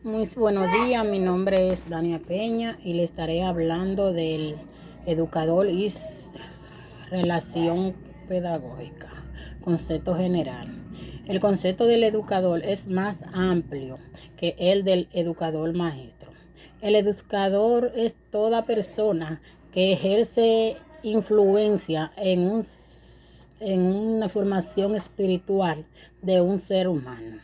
Muy buenos días, mi nombre es Dania Peña y le estaré hablando del educador y relación pedagógica, concepto general. El concepto del educador es más amplio que el del educador maestro. El educador es toda persona que ejerce influencia en una formación espiritual de un ser humano.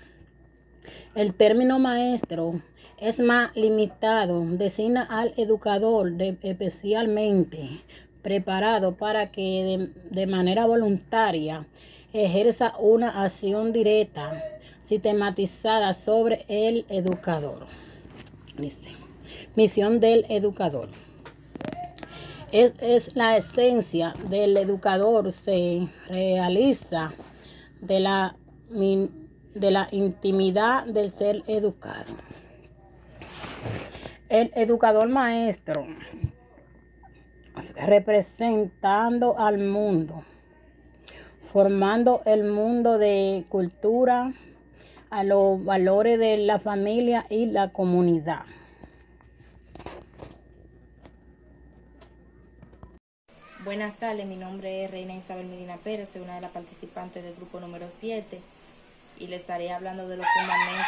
El término maestro es más limitado, designa al educador especialmente preparado para que de manera voluntaria ejerza una acción directa, sistematizada sobre el educador. Dice, misión del educador. Es la esencia del educador, se realiza de la, de la intimidad del ser educado. El educador maestro, representando al mundo, formando el mundo de cultura, a los valores de la familia y la comunidad. Buenas tardes, mi nombre es Reina Isabel Medina Pérez, soy una de las participantes del grupo número 7 y le estaré hablando de los fundamentos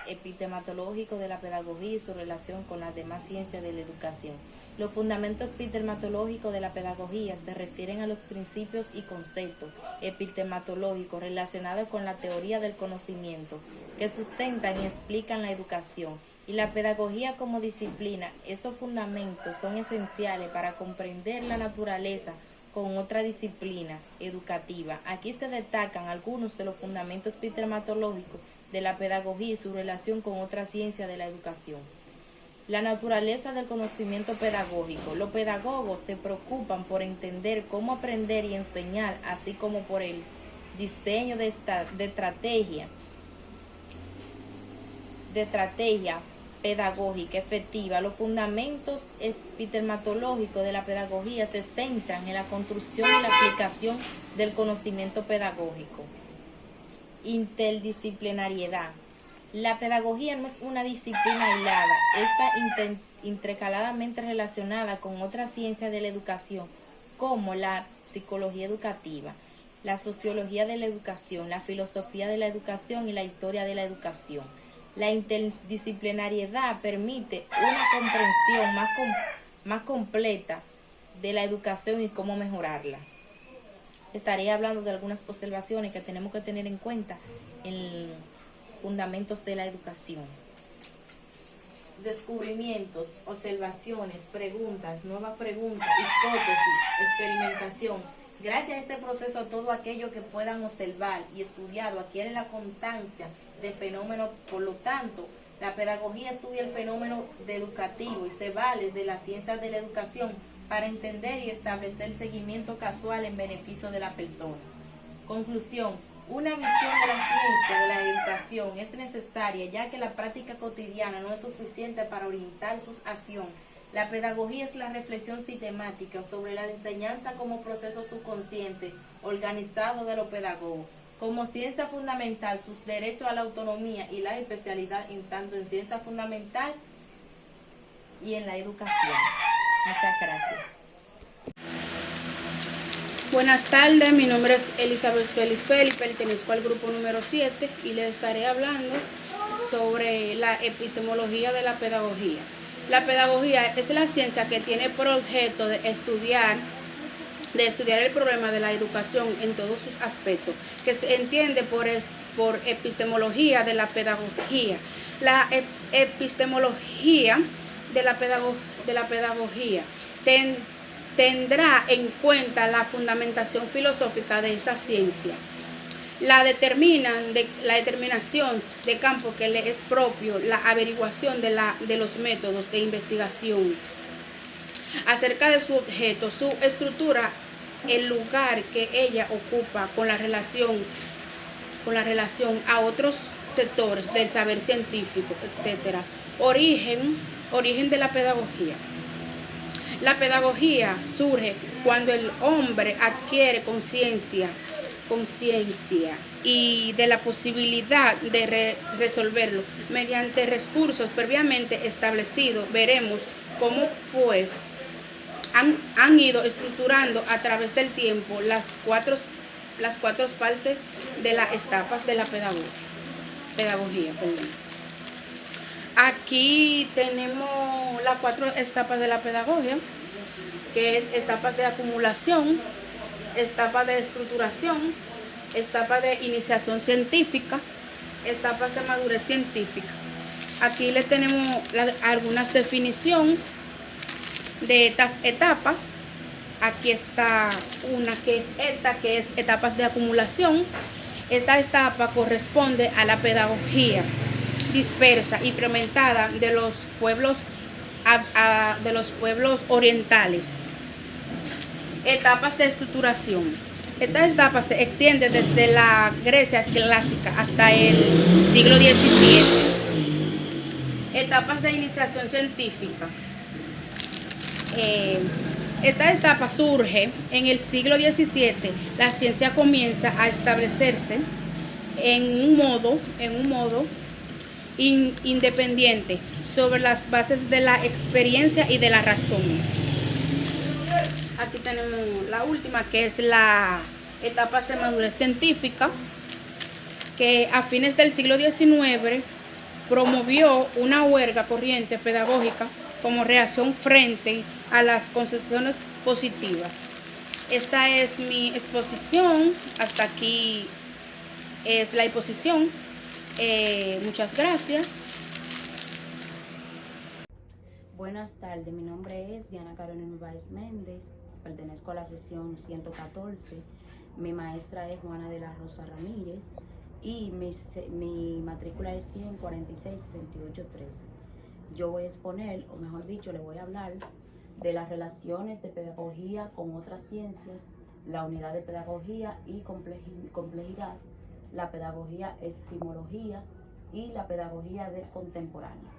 epistematológicos de la pedagogía y su relación con las demás ciencias de la educación. Los fundamentos epistematológicos de la pedagogía se refieren a los principios y conceptos epistematológicos relacionados con la teoría del conocimiento que sustentan y explican la educación y la pedagogía como disciplina. Estos fundamentos son esenciales para comprender la naturaleza con otra disciplina educativa. Aquí se destacan algunos de los fundamentos epistematológicos de la pedagogía y su relación con otra ciencia de la educación. La naturaleza del conocimiento pedagógico. Los pedagogos se preocupan por entender cómo aprender y enseñar, así como por el diseño de estrategia pedagógica efectiva. Los fundamentos epistematológicos de la pedagogía se centran en la construcción y la aplicación del conocimiento pedagógico. Interdisciplinariedad. La pedagogía no es una disciplina aislada, está intercaladamente relacionada con otras ciencias de la educación, como la psicología educativa, la sociología de la educación, la filosofía de la educación y la historia de la educación. La interdisciplinariedad permite una comprensión más completa de la educación y cómo mejorarla. Estaré hablando de algunas observaciones que tenemos que tener en cuenta en fundamentos de la educación. Descubrimientos, observaciones, preguntas, nuevas preguntas, hipótesis, experimentación. Gracias a este proceso, todo aquello que puedan observar y estudiar adquiere la constancia de fenómenos. Por lo tanto, la pedagogía estudia el fenómeno educativo y se vale de las ciencias de la educación para entender y establecer seguimiento casual en beneficio de la persona. Conclusión. Una visión de la ciencia de la educación es necesaria, ya que la práctica cotidiana no es suficiente para orientar su acción. La pedagogía es la reflexión sistemática sobre la enseñanza como proceso subconsciente organizado de los pedagogos. Como ciencia fundamental, sus derechos a la autonomía y la especialidad en tanto en ciencia fundamental y en la educación. Muchas gracias. Buenas tardes, mi nombre es Elizabeth Félix Félix, pertenezco al grupo número 7 y les estaré hablando sobre la epistemología de la pedagogía. La pedagogía es la ciencia que tiene por objeto de estudiar el problema de la educación en todos sus aspectos, que se entiende por epistemología de la pedagogía. La epistemología de la pedagogía tendrá en cuenta la fundamentación filosófica de esta ciencia, la determinación de campo que le es propio, la averiguación de los métodos de investigación acerca de su objeto, su estructura, el lugar que ella ocupa con la relación a otros sectores del saber científico, etc. Origen de la pedagogía. La pedagogía surge cuando el hombre adquiere conciencia conciencia y de la posibilidad de resolverlo mediante recursos previamente establecidos, veremos cómo pues han ido estructurando a través del tiempo las cuatro partes de las etapas de la pedagogía. Aquí tenemos las 4 etapas de la pedagogía, que es etapas de acumulación, etapa de estructuración, etapa de iniciación científica, etapas de madurez científica. Aquí le tenemos algunas definiciones de estas etapas. Aquí está una que es etapas de acumulación. Esta etapa corresponde a la pedagogía dispersa y fragmentada de los pueblos orientales. Etapas de estructuración. Esta etapa se extiende desde la Grecia clásica hasta el siglo XVII. Etapas de iniciación científica. Esta etapa surge en el siglo XVII. La ciencia comienza a establecerse en un modo independiente sobre las bases de la experiencia y de la razón. Aquí tenemos la última, que es la etapa de madurez científica, que a fines del siglo XIX promovió una huelga corriente pedagógica como reacción frente a las concepciones positivas. Esta es mi exposición. Hasta aquí es la exposición. Muchas gracias. Buenas tardes, mi nombre es Diana Carolina Báez Méndez, pertenezco a la sesión 114. Mi maestra es Juana de la Rosa Ramírez y mi matrícula es 146-68-3. Yo voy a exponer, o mejor dicho, le voy a hablar de las relaciones de pedagogía con otras ciencias, la unidad de pedagogía y complejidad, la pedagogía epistemología y la pedagogía contemporánea.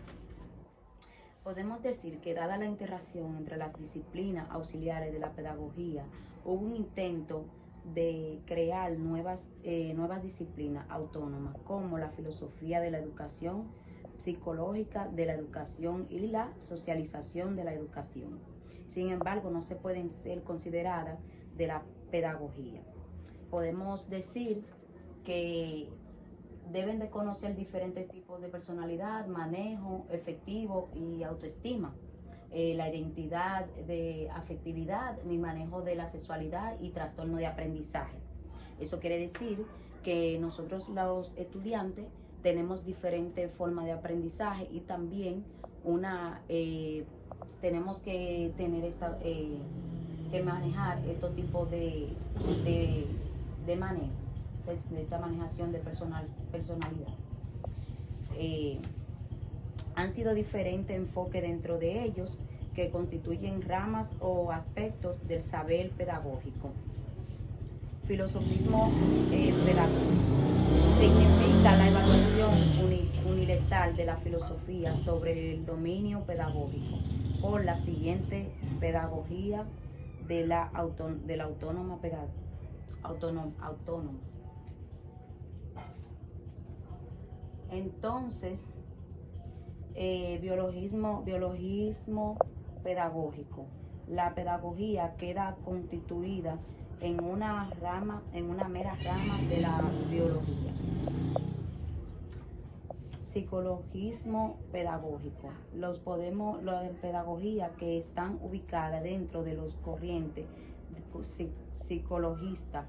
Podemos decir que dada la interacción entre las disciplinas auxiliares de la pedagogía, hubo un intento de crear nuevas disciplinas autónomas como la filosofía de la educación, psicológica de la educación y la socialización de la educación. Sin embargo, no se pueden ser consideradas de la pedagogía. Podemos decir que deben de conocer diferentes tipos de personalidad, manejo, efectivo y autoestima, la identidad de afectividad, mi manejo de la sexualidad y trastorno de aprendizaje. Eso quiere decir que nosotros los estudiantes tenemos diferentes formas de aprendizaje y también tenemos que tener que manejar estos tipos de manejo, de esta manejación de personalidad. Han sido diferentes enfoques dentro de ellos que constituyen ramas o aspectos del saber pedagógico. Filosofismo pedagógico significa la evaluación unilateral de la filosofía sobre el dominio pedagógico por la siguiente pedagogía de la autónoma. Entonces, biologismo pedagógico. La pedagogía queda constituida en una mera rama de la biología. Psicologismo pedagógico. Las pedagogías que están ubicadas dentro de los corrientes psicologistas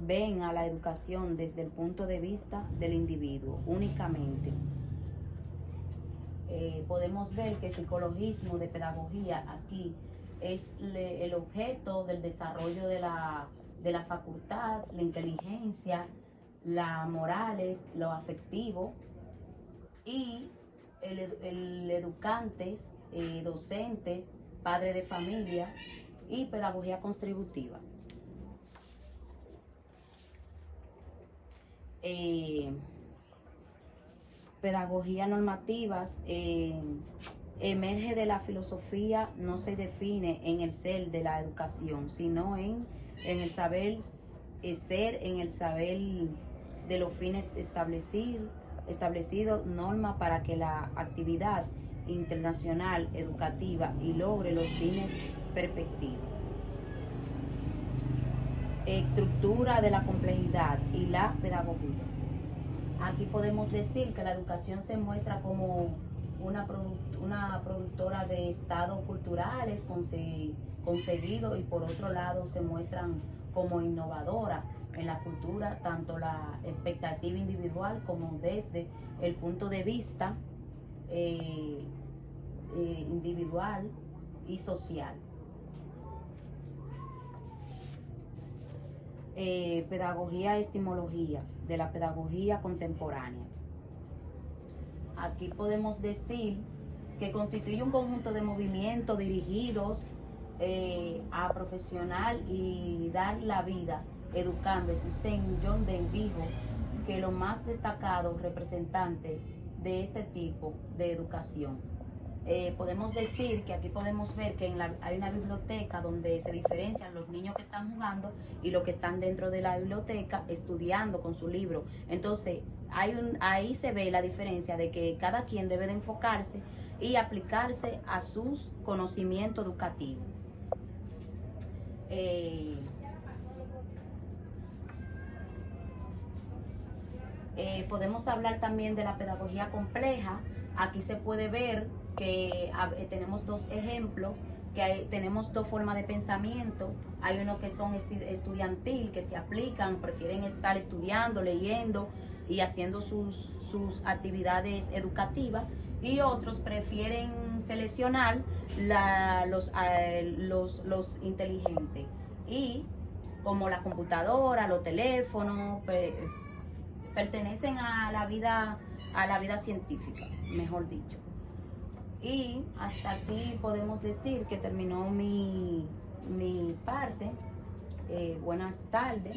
ven a la educación desde el punto de vista del individuo únicamente. Podemos ver que el psicologismo de pedagogía aquí es el objeto del desarrollo de la facultad, la inteligencia, las morales, lo afectivo, y el educantes, docentes, padres de familia y pedagogía contributiva. Pedagogía normativas emerge de la filosofía, no se define en el ser de la educación, sino en el saber ser en el saber de los fines establecidos, normas para que la actividad internacional educativa y logre los fines perspectivos. Estructura de la complejidad y la pedagogía. Aquí podemos decir que la educación se muestra como una productora de estados culturales conseguidos, y por otro lado se muestran como innovadora en la cultura, tanto la expectativa individual como desde el punto de vista individual y social. Pedagogía, epistemología de la pedagogía contemporánea. Aquí podemos decir que constituye un conjunto de movimientos dirigidos a profesional y dar la vida educando. John Dewey dijo que los más destacados representantes de este tipo de educación. Podemos decir que aquí podemos ver que hay una biblioteca donde se diferencian los niños que están jugando y los que están dentro de la biblioteca estudiando con su libro. Entonces ahí se ve la diferencia de que cada quien debe de enfocarse y aplicarse a sus conocimientos educativos. Podemos hablar también de la pedagogía compleja. Aquí se puede ver que tenemos dos ejemplos, que tenemos dos formas de pensamiento. Hay unos que son estudiantil, que se aplican, prefieren estar estudiando, leyendo y haciendo sus actividades educativas, y otros prefieren seleccionar los inteligentes, y como la computadora, los teléfonos, pertenecen a la vida científica, mejor dicho. Y hasta aquí podemos decir que terminó mi parte. Buenas tardes.